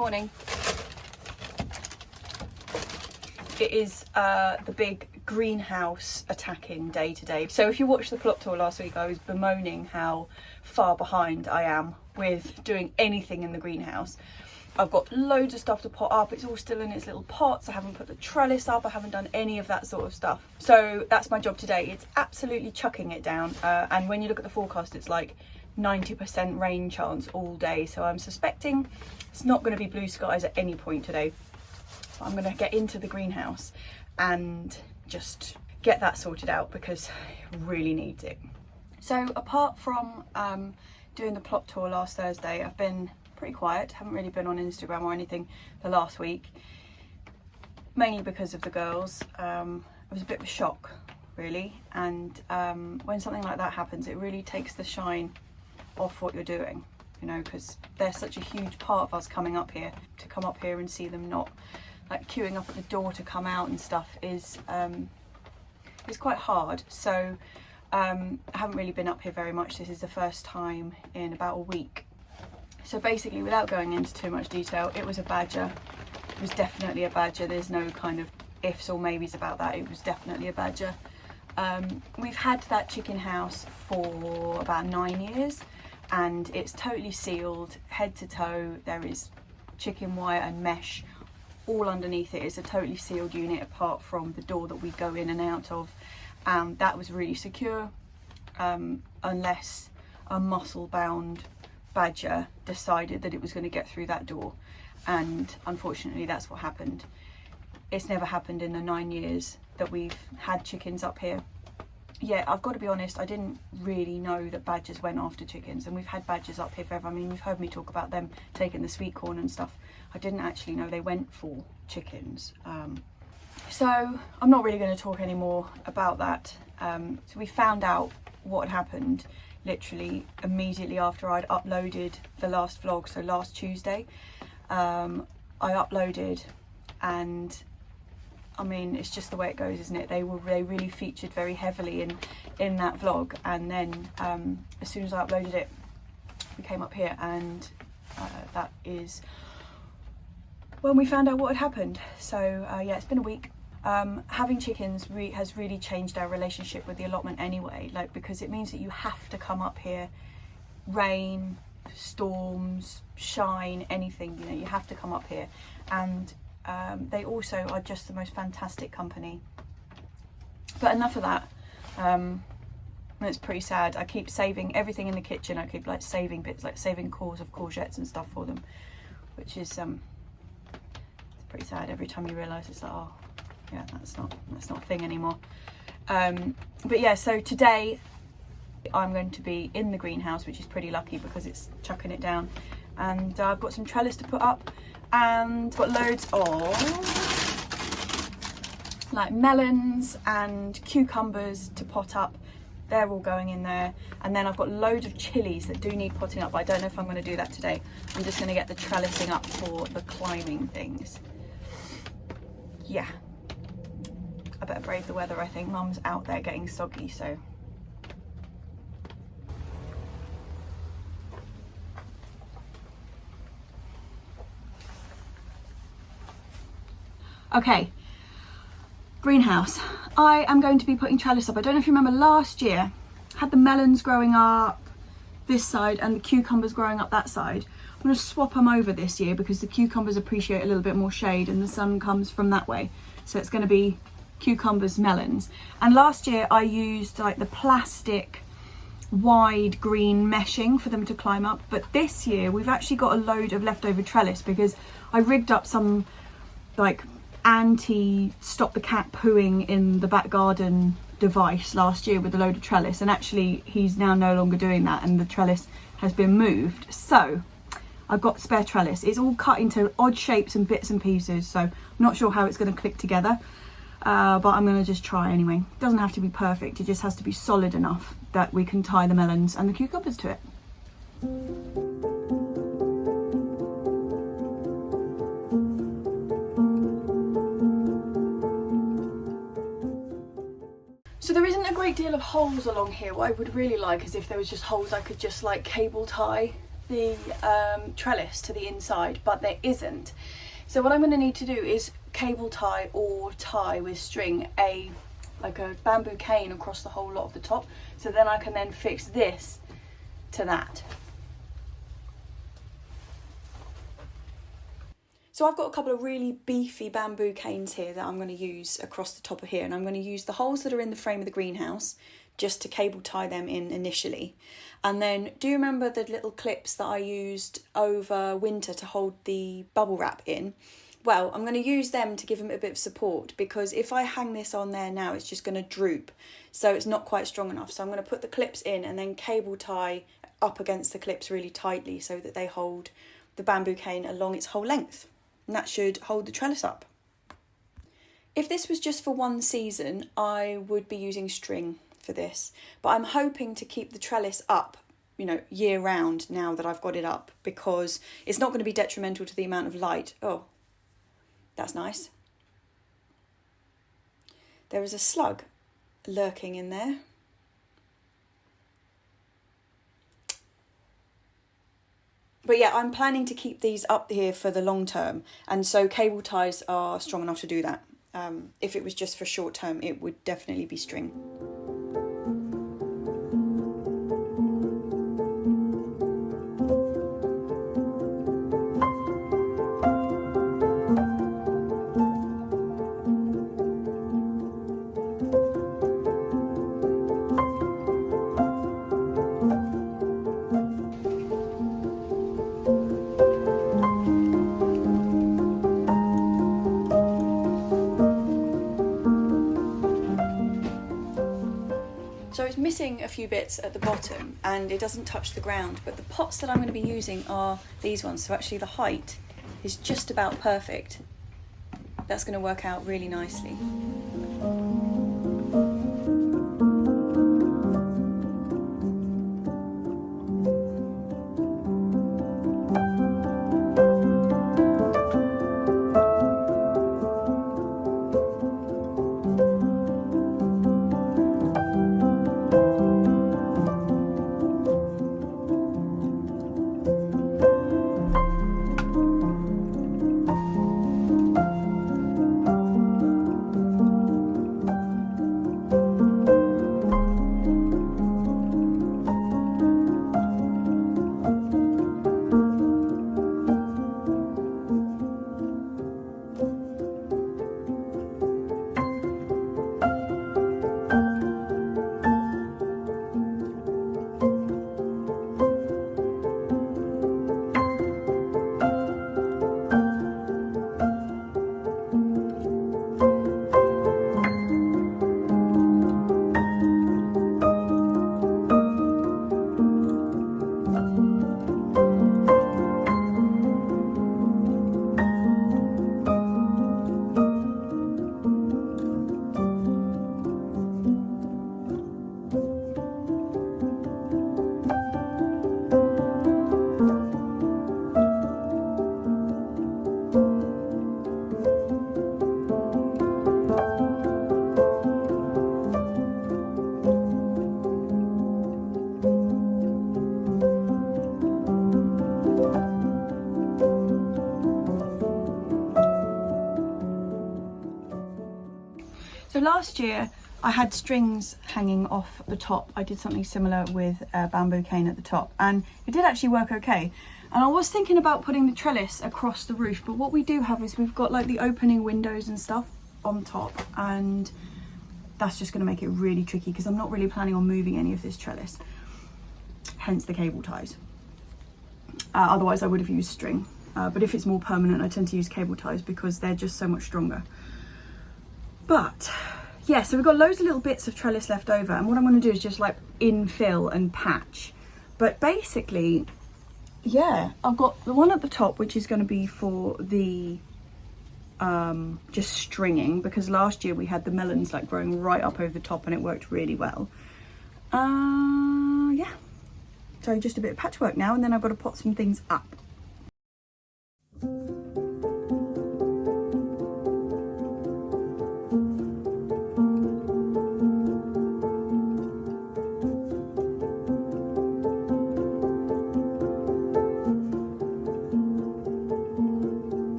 Morning. It is the big greenhouse attacking day today. So if you watched the plot tour last week, I was bemoaning how far behind I am with doing anything in the greenhouse. I've got loads of stuff to pot up. It's all still in its little pots. I haven't put the trellis up. I haven't done any of that sort of stuff. So that's my job today. It's absolutely chucking it down. And when you look at the forecast, it's like 90% rain chance all day. So I'm suspecting it's not going to be blue skies at any point today. So I'm going to get into the greenhouse and just get that sorted out because it really needs it. So apart from doing the plot tour last Thursday, I've been pretty quiet. Haven't really been on Instagram or anything the last week, mainly because of the girls. It was a bit of a shock really, and when something like that happens, it really takes the shine off what you're doing, you know, because they're such a huge part of us coming up here. To come up here and see them not like queuing up at the door to come out and stuff is quite hard. So I haven't really been up here very much. This is the first time in about a week. So basically, without going into too much detail, it was a badger. It was definitely a badger. There's no kind of ifs or maybes about that. It was definitely a badger. We've had that chicken house for about 9 years and it's totally sealed head to toe. There is chicken wire and mesh all underneath it. It's a totally sealed unit apart from the door that we go in and out of. That was really secure, unless a muscle-bound badger decided that it was going to get through that door, and unfortunately that's what happened. It's never happened in the 9 years that we've had chickens up here. Yeah, I've got to be honest, I didn't really know that badgers went after chickens, and we've had badgers up here forever. I mean, you've heard me talk about them taking the sweet corn and stuff. I didn't actually know they went for chickens. So I'm not really going to talk anymore about that. So we found out what had happened literally immediately after I'd uploaded the last vlog. So last Tuesday I uploaded, and I mean, it's just the way it goes, isn't it? They really featured very heavily in that vlog, and then as soon as I uploaded it, we came up here, and that is when we found out what had happened. So yeah, it's been a week. Having chickens has really changed our relationship with the allotment anyway, like, because it means that you have to come up here, rain, storms, shine, anything, you know, you have to come up here. And they also are just the most fantastic company. But enough of that. It's pretty sad. I keep saving everything in the kitchen. I keep like saving bits, like saving cores of courgettes and stuff for them, which is it's pretty sad. Every time you realise it's like, oh yeah, that's not a thing anymore. But yeah, so today I'm going to be in the greenhouse, which is pretty lucky because it's chucking it down, and I've got some trellis to put up, and got loads of like melons and cucumbers to pot up. They're all going in there, and then I've got loads of chilies that do need potting up, but I don't know if I'm going to do that today. I'm just going to get the trellising up for the climbing things. Yeah, I better brave the weather. I think Mum's out there getting soggy, so. Okay, greenhouse. I am going to be putting trellis up. I don't know if you remember last year, had the melons growing up this side and the cucumbers growing up that side. I'm going to swap them over this year because the cucumbers appreciate a little bit more shade and the sun comes from that way. So it's going to be cucumbers, melons. And last year I used like the plastic wide green meshing for them to climb up, but this year we've actually got a load of leftover trellis because I rigged up some like anti-stop the cat pooing in the back garden device last year with a load of trellis, and actually he's now no longer doing that and the trellis has been moved. So I've got spare trellis. It's all cut into odd shapes and bits and pieces, so I'm not sure how it's going to click together, but I'm going to just try anyway. It doesn't have to be perfect, it just has to be solid enough that we can tie the melons and the cucumbers to it. So there isn't a great deal of holes along here. What I would really like is if there was just holes I could just like cable tie the trellis to the inside, but there isn't. So what I'm going to need to do is cable tie or tie with string like a bamboo cane across the whole lot of the top, so then I can then fix this to that. So I've got a couple of really beefy bamboo canes here that I'm going to use across the top of here, and I'm going to use the holes that are in the frame of the greenhouse just to cable tie them in initially. And then, do you remember the little clips that I used over winter to hold the bubble wrap in? Well, I'm going to use them to give them a bit of support, because if I hang this on there now, it's just going to droop. So it's not quite strong enough. So I'm going to put the clips in and then cable tie up against the clips really tightly so that they hold the bamboo cane along its whole length. And that should hold the trellis up. If this was just for one season, I would be using string for this. But I'm hoping to keep the trellis up, you know, year round now that I've got it up, because it's not going to be detrimental to the amount of light. Oh, that's nice. There is a slug lurking in there. But yeah, I'm planning to keep these up here for the long term, and so cable ties are strong enough to do that. If it was just for short term, it would definitely be string. So it's missing a few bits at the bottom and it doesn't touch the ground, but the pots that I'm going to be using are these ones, so actually the height is just about perfect. That's going to work out really nicely. So last year I had strings hanging off the top. I did something similar with a bamboo cane at the top and it did actually work okay. And I was thinking about putting the trellis across the roof, but what we do have is we've got like the opening windows and stuff on top, and that's just going to make it really tricky because I'm not really planning on moving any of this trellis, hence the cable ties. Otherwise I would have used string, but if it's more permanent I tend to use cable ties because they're just so much stronger. But yeah, so we've got loads of little bits of trellis left over, and what I'm going to do is just like infill and patch. But basically, yeah, I've got the one at the top which is going to be for the just stringing, because last year we had the melons like growing right up over the top and it worked really well. Yeah, so just a bit of patchwork now, and then I've got to pot some things up.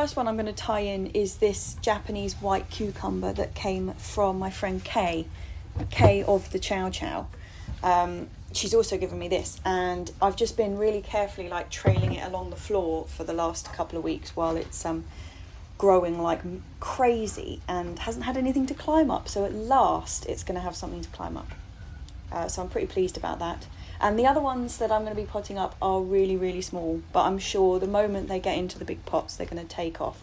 first one I'm going to tie in is this Japanese white cucumber that came from my friend Kay of the Chow Chow. She's also given me this, and I've just been really carefully like trailing it along the floor for the last couple of weeks while it's growing like crazy and hasn't had anything to climb up. So at last it's going to have something to climb up. So I'm pretty pleased about that. And the other ones that I'm going to be potting up are really, really small, but I'm sure the moment they get into the big pots, they're going to take off.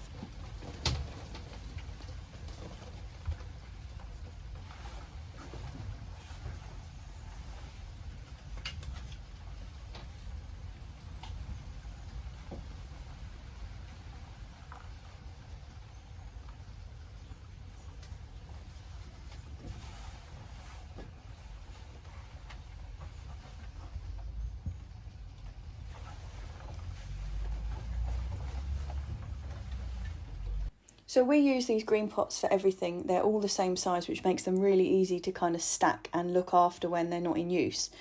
So we use these green pots for everything. They're all the same size, which makes them really easy to kind of stack and look after when they're not in use.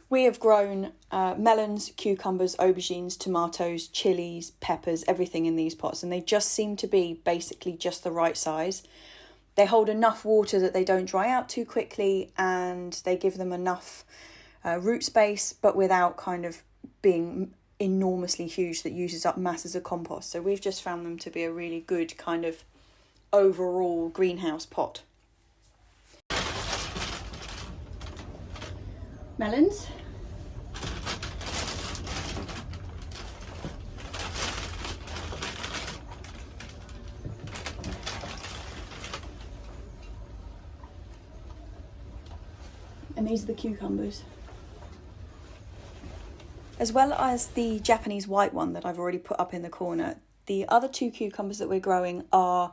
We have grown melons, cucumbers, aubergines, tomatoes, chilies, peppers, everything in these pots, and they just seem to be basically just the right size. They hold enough water that they don't dry out too quickly, and they give them enough root space, but without kind of being enormously huge that uses up masses of compost. So we've just found them to be a really good kind of overall greenhouse pot. Melons. And these are the cucumbers. As well as the Japanese white one that I've already put up in the corner, the other two cucumbers that we're growing are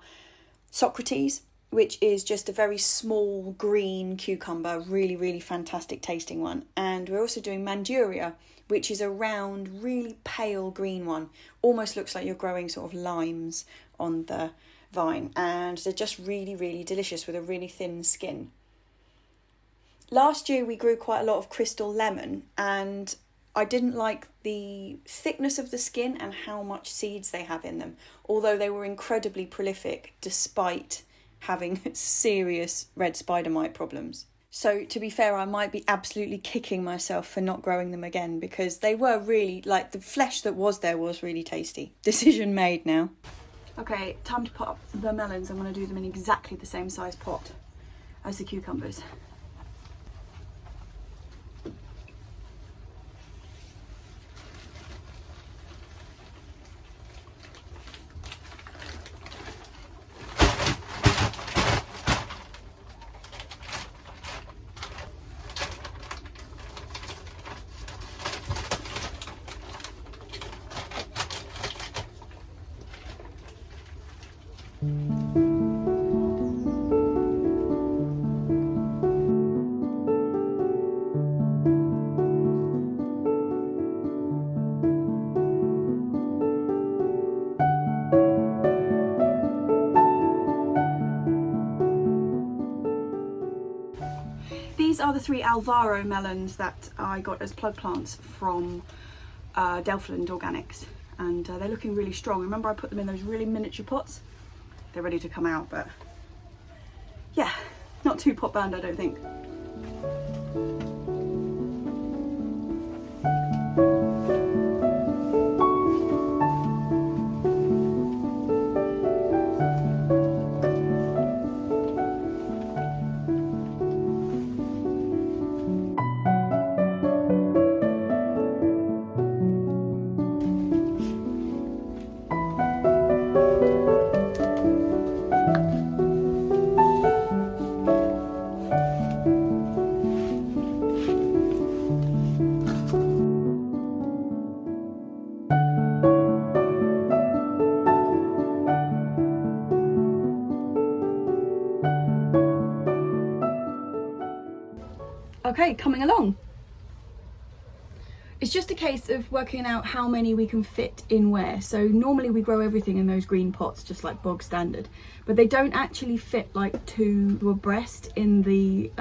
Socrates, which is just a very small green cucumber, really, really fantastic tasting one. And we're also doing Manduria, which is a round, really pale green one. Almost looks like you're growing sort of limes on the vine. And they're just really, really delicious with a really thin skin. Last year we grew quite a lot of crystal lemon, and I didn't like the thickness of the skin and how much seeds they have in them, although they were incredibly prolific despite having serious red spider mite problems. So to be fair, I might be absolutely kicking myself for not growing them again, because they were really, like, the flesh that was there was really tasty. Decision made now. Okay, time to pot up the melons. I'm going to do them in exactly the same size pot as the cucumbers. These are the 3 Alvaro melons that I got as plug plants from Delfland Organics, and they're looking really strong. Remember, I put them in those really miniature pots? They're ready to come out, but yeah, not too pot bound, I don't think. Okay, coming along. It's just a case of working out how many we can fit in where. So normally we grow everything in those green pots, just like bog standard, but they don't actually fit like two abreast in the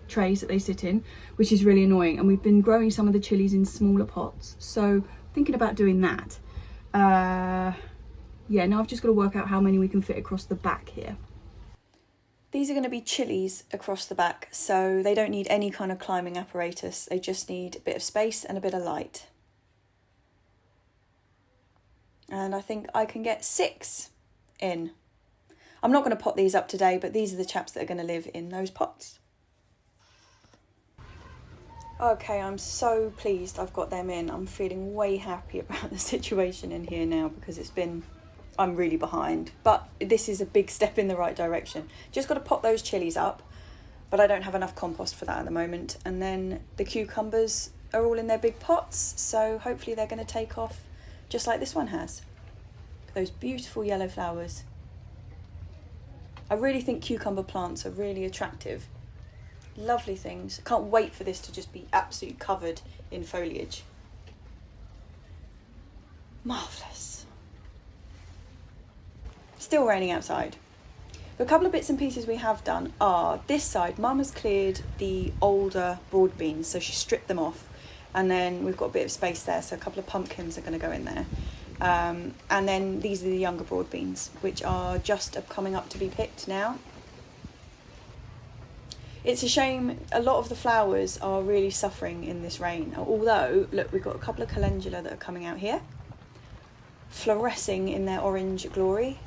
trays that they sit in, which is really annoying. And we've been growing some of the chilies in smaller pots, so thinking about doing that. Yeah, now I've just got to work out how many we can fit across the back here. These are going to be chilies across the back, so they don't need any kind of climbing apparatus. They just need a bit of space and a bit of light. And I think I can get 6 in. I'm not going to pot these up today, but these are the chaps that are going to live in those pots. Okay, I'm so pleased I've got them in. I'm feeling way happy about the situation in here now because I'm really behind. But this is a big step in the right direction. Just got to pop those chilies up, but I don't have enough compost for that at the moment. And then the cucumbers are all in their big pots, so hopefully they're going to take off just like this one has. Those beautiful yellow flowers. I really think cucumber plants are really attractive. Lovely things. Can't wait for this to just be absolutely covered in foliage. Marvellous. Still raining outside. But a couple of bits and pieces we have done are this side. Mum has cleared the older broad beans, so she stripped them off. And then we've got a bit of space there, so a couple of pumpkins are going to go in there. And then these are the younger broad beans, which are just coming up to be picked now. It's a shame, a lot of the flowers are really suffering in this rain. Although, look, we've got a couple of calendula that are coming out here, fluorescing in their orange glory.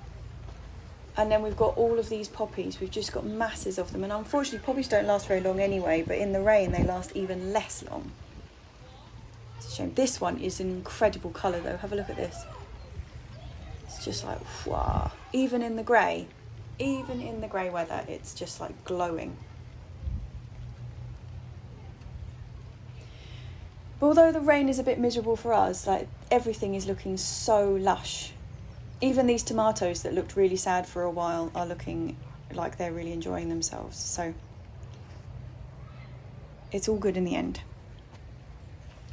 And then we've got all of these poppies. We've just got masses of them. And unfortunately, poppies don't last very long anyway, but in the rain, they last even less long. It's a shame. This one is an incredible colour, though. Have a look at this. It's just like, wow. Even in the grey weather, it's just like glowing. But although the rain is a bit miserable for us, like everything is looking so lush. Even these tomatoes that looked really sad for a while are looking like they're really enjoying themselves. So it's all good in the end.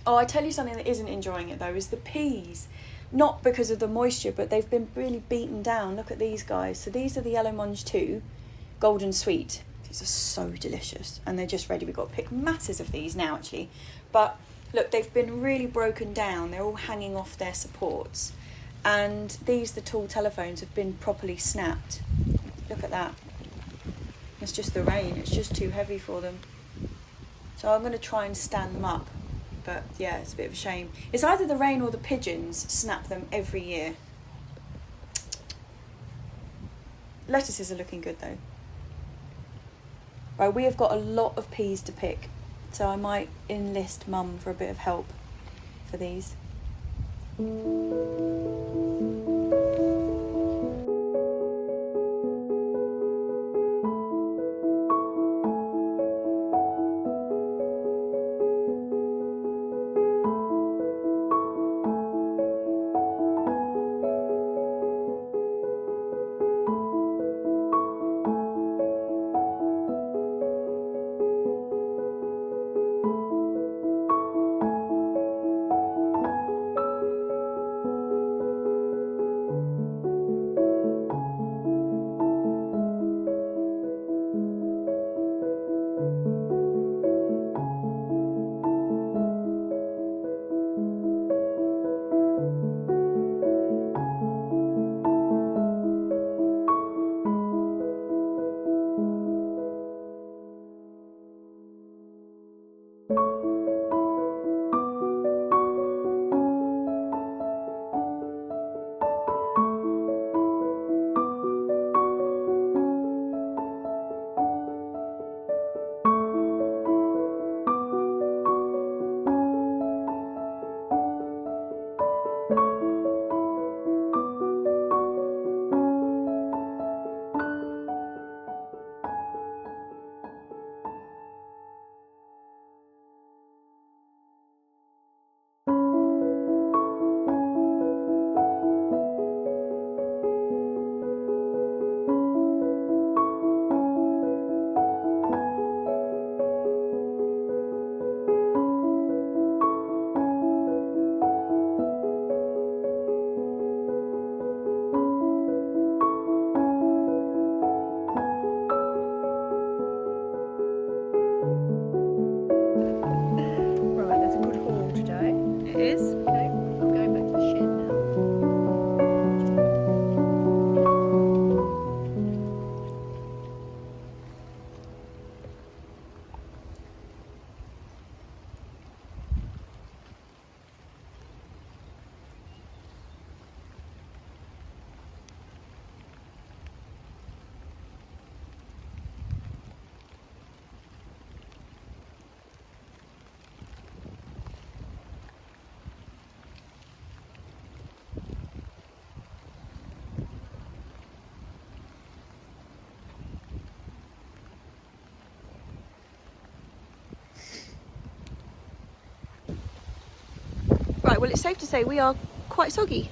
Oh, I tell you something that isn't enjoying it though, is the peas. Not because of the moisture, but they've been really beaten down. Look at these guys. So these are the Yellow Monge 2, Golden Sweet. These are so delicious and they're just ready. We've got to pick masses of these now actually. But look, they've been really broken down. They're all hanging off their supports. And these, the tall telephones, have been properly snapped. Look at that. It's just the rain. It's just too heavy for them. So I'm going to try and stand them up. But yeah, it's a bit of a shame. It's either the rain or the pigeons snap them every year. Lettuces are looking good though. Right, we have got a lot of peas to pick. So I might enlist Mum for a bit of help for these. Right, well, it's safe to say we are quite soggy.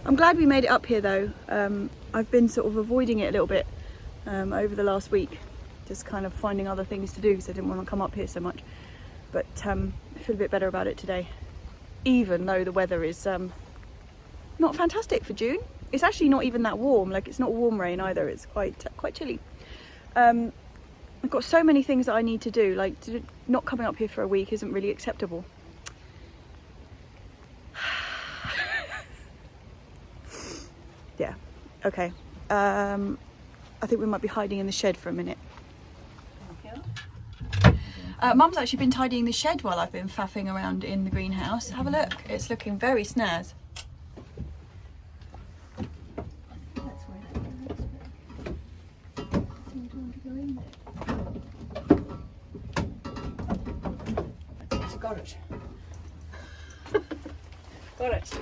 I'm glad we made it up here though. I've been sort of avoiding it a little bit over the last week, just kind of finding other things to do because I didn't want to come up here so much. But I feel a bit better about it today, even though the weather is not fantastic for June. It's actually not even that warm, like it's not warm rain either, it's quite chilly. I've got so many things that I need to do, like not coming up here for a week isn't really acceptable. Yeah, okay. I think we might be hiding in the shed for a minute. Mum's actually been tidying the shed while I've been faffing around in the greenhouse. Have a look, it's looking very snaz. Got it. Got it.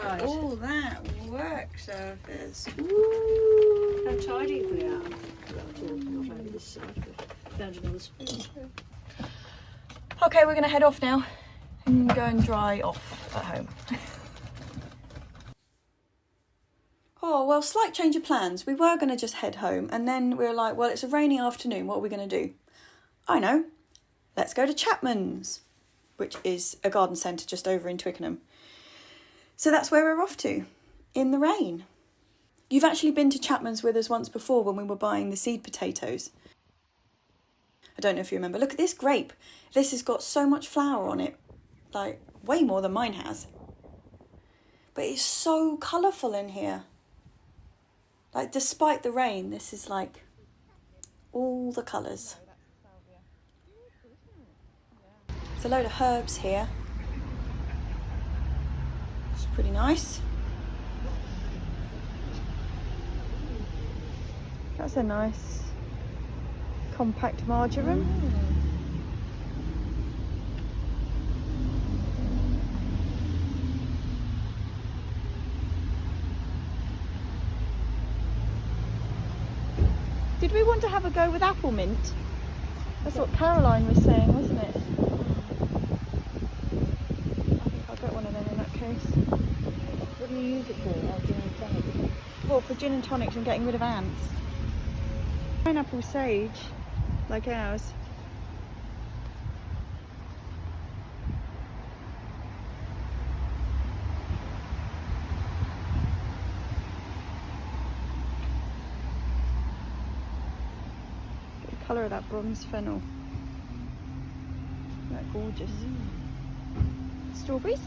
Right. All that work surface. Ooh. How tidy we are. Well, not over this side, but found another spoon. Okay, we're going to head off now and go and dry off at home. Oh, well, slight change of plans. We were going to just head home and then we were like, well, it's a rainy afternoon. What are we going to do? I know. Let's go to Chapman's, which is a garden centre just over in Twickenham. So that's where we're off to, in the rain. You've actually been to Chapman's with us once before when we were buying the seed potatoes. I don't know if you remember. Look at this grape. This has got so much flour on it, like way more than mine has. But it's so colourful in here. Like despite the rain, this is like all the colours. There's a load of herbs here. It's pretty nice. That's a nice compact marjoram. Did we want to have a go with apple mint? That's what Caroline was saying, wasn't it? I think I'll get one of them in that case. What do you use it for? Oh, gin and tonic. Well, for gin and tonics and getting rid of ants. Pineapple sage, like ours. Get the colour of that bronze fennel. Isn't that gorgeous? Strawberries.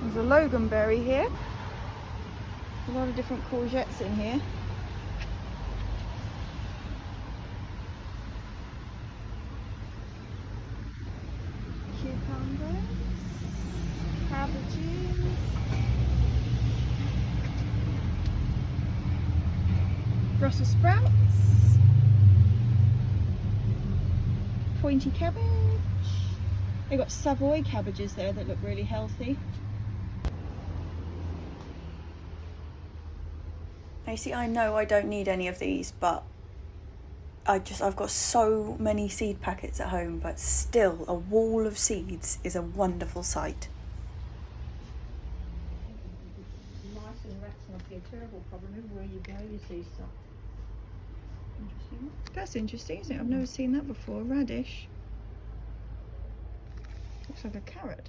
There's a loganberry here. A lot of different courgettes in here. Cucumbers, cabbages, Brussels sprouts, pointy cabbage. They've got Savoy cabbages there that look really healthy. Now you see, I know I don't need any of these, but I've got so many seed packets at home, but still a wall of seeds is a wonderful sight. Mice and rats must be a terrible problem. Everywhere you go, you see stuff. Interesting. That's interesting, isn't it? I've never seen that before. Radish. Looks like a carrot.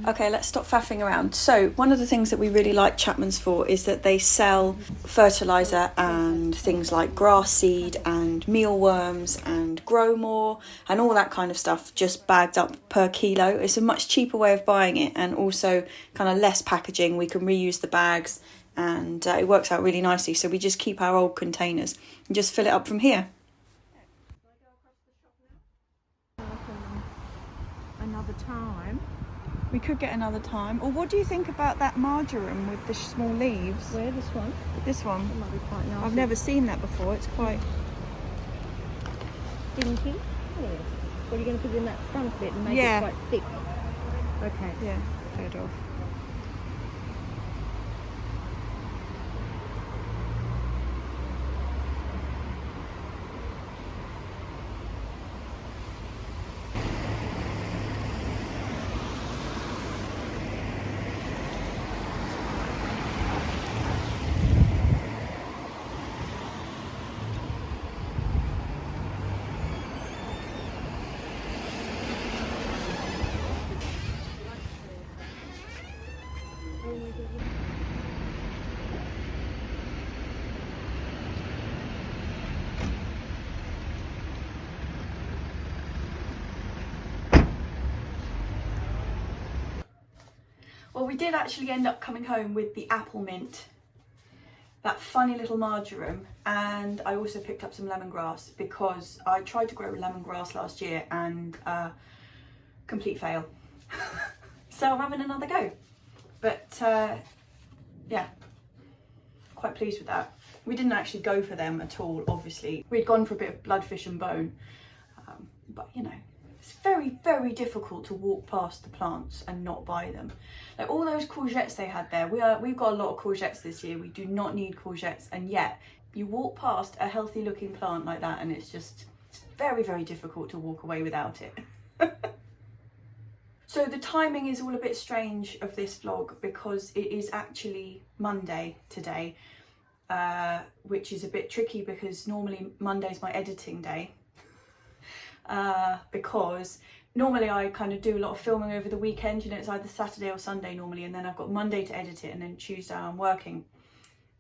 Okay, let's stop faffing around. So one of the things that we really like Chapman's for is that they sell fertiliser and things like grass seed and mealworms and grow more and all that kind of stuff just bagged up per kilo. It's a much cheaper way of buying it and also kind of less packaging. We can reuse the bags and it works out really nicely. So we just keep our old containers and just fill it up from here. Another time. We could get another time. Or what do you think about that marjoram with the small leaves? Where, this one? This one. That might be quite nice. I've never seen that before. It's quite... Dinky. Yeah. What are you going to put in that front bit and make Yeah. it quite thick? Okay. Yeah, third off. Well, we did actually end up coming home with the apple mint, that funny little marjoram, and I also picked up some lemongrass because I tried to grow lemongrass last year and complete fail. So I'm having another go. But yeah, quite pleased with that. We didn't actually go for them at all, obviously. We'd gone for a bit of bloodfish and bone, but you know, it's very, very difficult to walk past the plants and not buy them. Like all those courgettes they had there, we've got a lot of courgettes this year. We do not need courgettes, and yet you walk past a healthy looking plant like that and it's very, very difficult to walk away without it. So the timing is all a bit strange of this vlog because it is actually Monday today, which is a bit tricky because normally Monday's my editing day. Because normally I kind of do a lot of filming over the weekend, you know, it's either Saturday or Sunday normally, and then I've got Monday to edit it, and then Tuesday I'm working,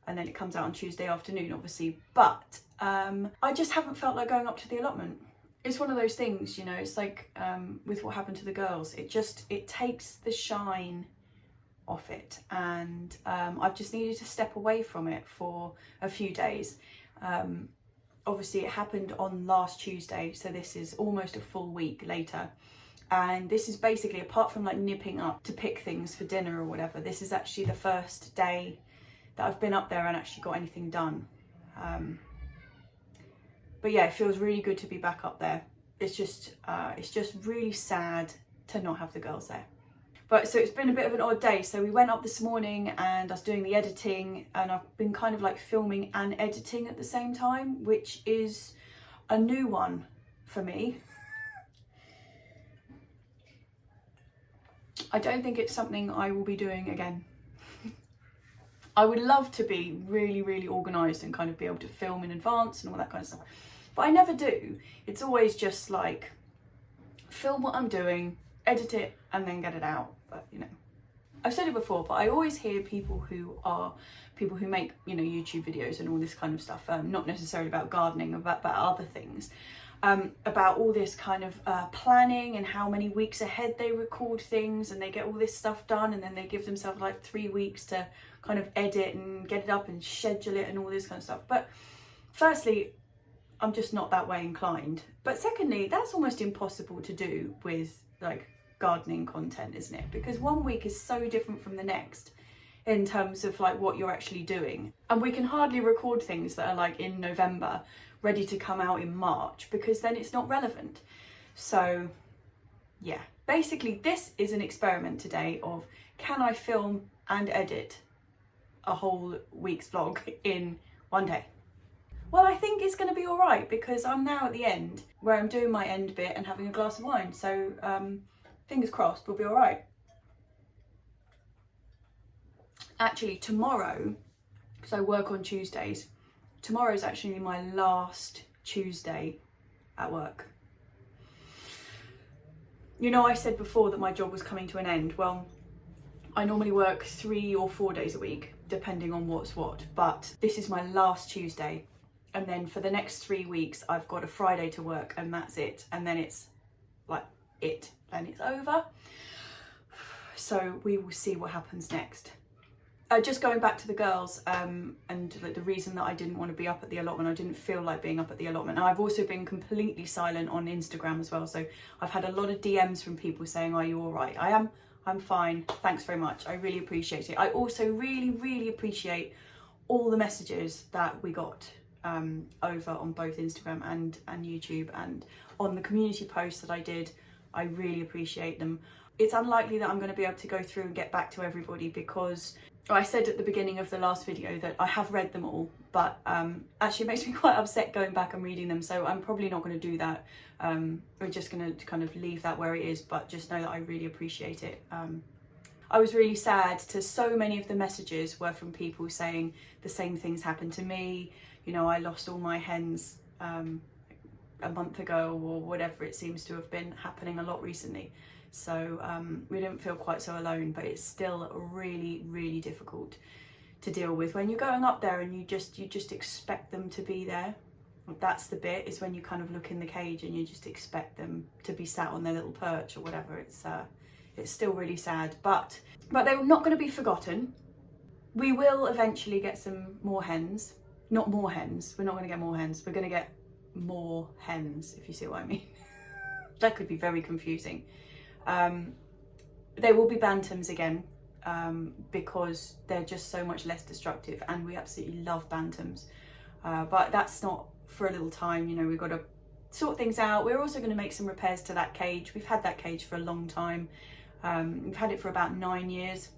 and then it comes out on Tuesday afternoon obviously. But I just haven't felt like going up to the allotment. It's one of those things, you know, it's like with what happened to the girls, it takes the shine off it, and I've just needed to step away from it for a few days. Obviously it happened on last Tuesday, so this is almost a full week later, and this is basically, apart from like nipping up to pick things for dinner or whatever, this is actually the first day that I've been up there and actually got anything done. But yeah, it feels really good to be back up there. It's just really sad to not have the girls there. But so it's been a bit of an odd day. So we went up this morning and I was doing the editing, and I've been kind of like filming and editing at the same time, which is a new one for me. I don't think it's something I will be doing again. I would love to be really, really organised and kind of be able to film in advance and all that kind of stuff. But I never do. It's always just like film what I'm doing, edit it, and then get it out. But you know, I've said it before, but I always hear people who make, you know, YouTube videos and all this kind of stuff, not necessarily about gardening, about other things, about all this kind of planning and how many weeks ahead they record things and they get all this stuff done, and then they give themselves like 3 weeks to kind of edit and get it up and schedule it and all this kind of stuff. But firstly, I'm just not that way inclined. But secondly, that's almost impossible to do with like gardening content, isn't it? Because 1 week is so different from the next in terms of like what you're actually doing. And we can hardly record things that are like in November, ready to come out in March, because then it's not relevant. So yeah, basically this is an experiment today of, can I film and edit a whole week's vlog in one day? Well, I think it's going to be all right because I'm now at the end where I'm doing my end bit and having a glass of wine. So fingers crossed, we'll be all right. Actually, tomorrow, because I work on Tuesdays, tomorrow is actually my last Tuesday at work. You know, I said before that my job was coming to an end. Well, I normally work 3 or 4 days a week, depending on what's what. But this is my last Tuesday. And then for the next 3 weeks, I've got a Friday to work, and that's it. And then it's like it, and it's over. So we will see what happens next. Just going back to the girls, and like the reason that I didn't want to be up at the allotment, I didn't feel like being up at the allotment. And I've also been completely silent on Instagram as well. So I've had a lot of DMs from people saying, "Are you all right?" I I'm fine, thanks very much. I really appreciate it. I also really appreciate all the messages that we got over on both Instagram and YouTube, and on the community posts that I did. I really appreciate them. It's unlikely that I'm going to be able to go through and get back to everybody, because I said at the beginning of the last video that I have read them all, but actually it makes me quite upset going back and reading them, so I'm probably not going to do that. We're just going to kind of leave that where it is, but just know that I really appreciate it. I was really sad to so many of the messages were from people saying the same things happened to me. You know, I lost all my hens a month ago, or whatever it seems to have been happening a lot recently. So we don't feel quite so alone, but it's still really difficult to deal with when you're going up there and you just expect them to be there. That's the bit, is when you kind of look in the cage and you just expect them to be sat on their little perch or whatever. It's still really sad, but they're not going to be forgotten. We will eventually get some more hens. Not more hens, we're not going to get more hens, we're going to get more hens, if you see what I mean. That could be very confusing. There will be bantams again, because they're just so much less destructive, and we absolutely love bantams. But that's not for a little time, you know, we've got to sort things out. We're also going to make some repairs to that cage. We've had that cage for a long time. We've had it for about 9 years,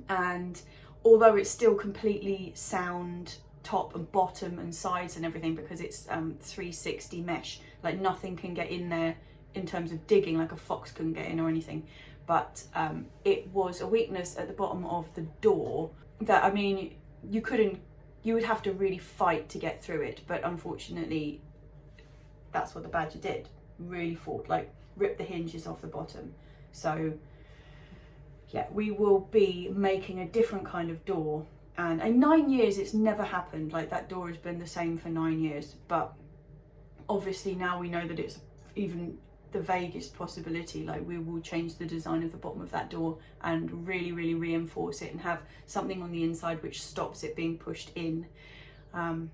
and although it's still completely sound top and bottom and sides and everything, because it's 360 mesh, like nothing can get in there in terms of digging, like a fox couldn't get in or anything, but it was a weakness at the bottom of the door that, I mean, you would have to really fight to get through it, but unfortunately that's what the badger did, really fought, like ripped the hinges off the bottom. So yeah, we will be making a different kind of door, and in 9 years it's never happened, like that door has been the same for 9 years, but obviously now we know that it's even the vaguest possibility, like we will change the design of the bottom of that door and really reinforce it and have something on the inside which stops it being pushed in,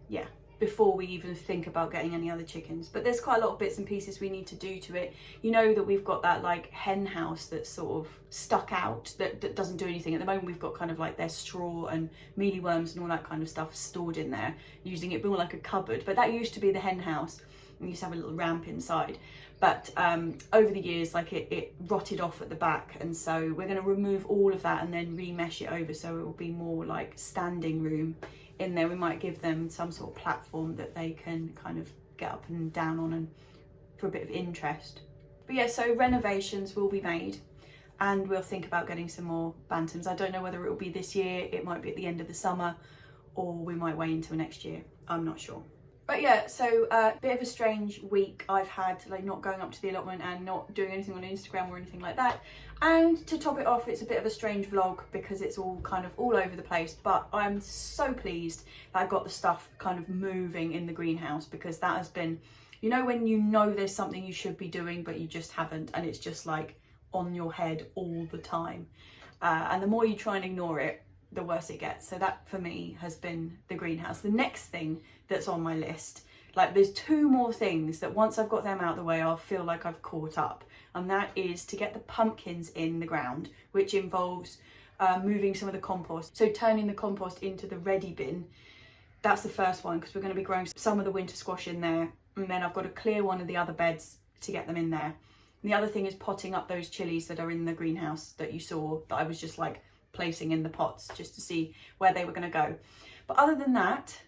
yeah, before we even think about getting any other chickens. But there's quite a lot of bits and pieces we need to do to it. You know that we've got that like hen house that's sort of stuck out, that doesn't do anything. At the moment we've got kind of like their straw and mealyworms and all that kind of stuff stored in there, using it more like a cupboard, but that used to be the hen house. We used to have a little ramp inside, but over the years, like it rotted off at the back, and so we're going to remove all of that and then remesh it over, so it will be more like standing room in there. We might give them some sort of platform that they can kind of get up and down on, and for a bit of interest. But yeah, so renovations will be made, and we'll think about getting some more bantams. I don't know whether it will be this year, it might be at the end of the summer, or we might wait until next year. I'm not sure. But yeah, so a bit of a strange week I've had, like not going up to the allotment and not doing anything on Instagram or anything like that. And to top it off, it's a bit of a strange vlog because it's all kind of all over the place, but I'm so pleased that I got the stuff kind of moving in the greenhouse, because that has been, you know, when you know there's something you should be doing but you just haven't, and it's just like on your head all the time. And the more you try and ignore it, the worse it gets. So that for me has been the greenhouse. The next thing that's on my list, like there's 2 more things that once I've got them out of the way, I'll feel like I've caught up, and that is to get the pumpkins in the ground, which involves moving some of the compost, so turning the compost into the ready bin. That's the first one, because we're going to be growing some of the winter squash in there, and then I've got to clear one of the other beds to get them in there. And the other thing is potting up those chilies that are in the greenhouse that you saw, that I was just like placing in the pots just to see where they were going to go. But other than that,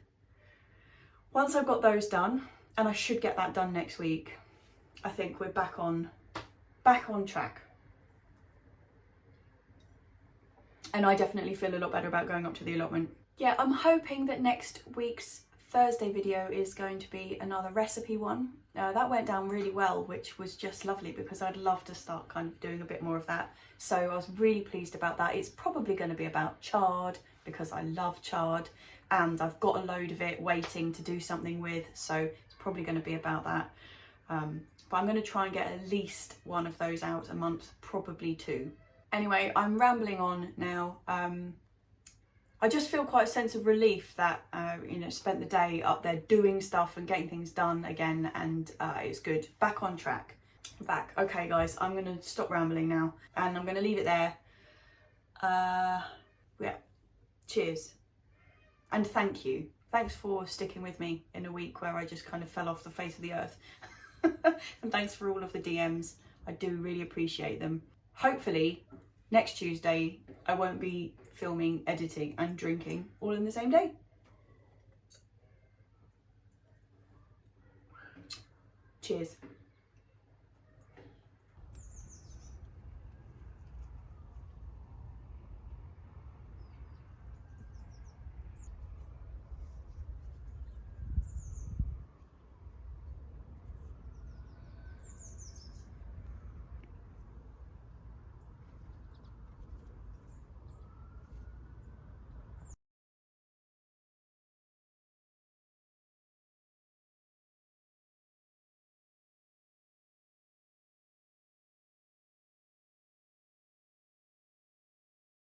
once I've got those done, and I should get that done next week, I think we're back on track. And I definitely feel a lot better about going up to the allotment. Yeah, I'm hoping that next week's Thursday video is going to be another recipe one. That went down really well, which was just lovely, because I'd love to start kind of doing a bit more of that. So I was really pleased about that. It's probably going to be about chard, because I love chard, and I've got a load of it waiting to do something with, so it's probably going to be about that. But I'm going to try and get at least one of those out a month, probably 2. Anyway, I'm rambling on now. I just feel quite a sense of relief that, you know, spent the day up there doing stuff and getting things done again, and it's good. Back on track. back. Okay guys, I'm gonna stop rambling now and I'm gonna leave it there. Yeah, cheers and thank you. Thanks for sticking with me in a week where I just kind of fell off the face of the earth. And thanks for all of the DMs. I do really appreciate them. Hopefully next Tuesday I won't be filming, editing and drinking all in the same day. Cheers.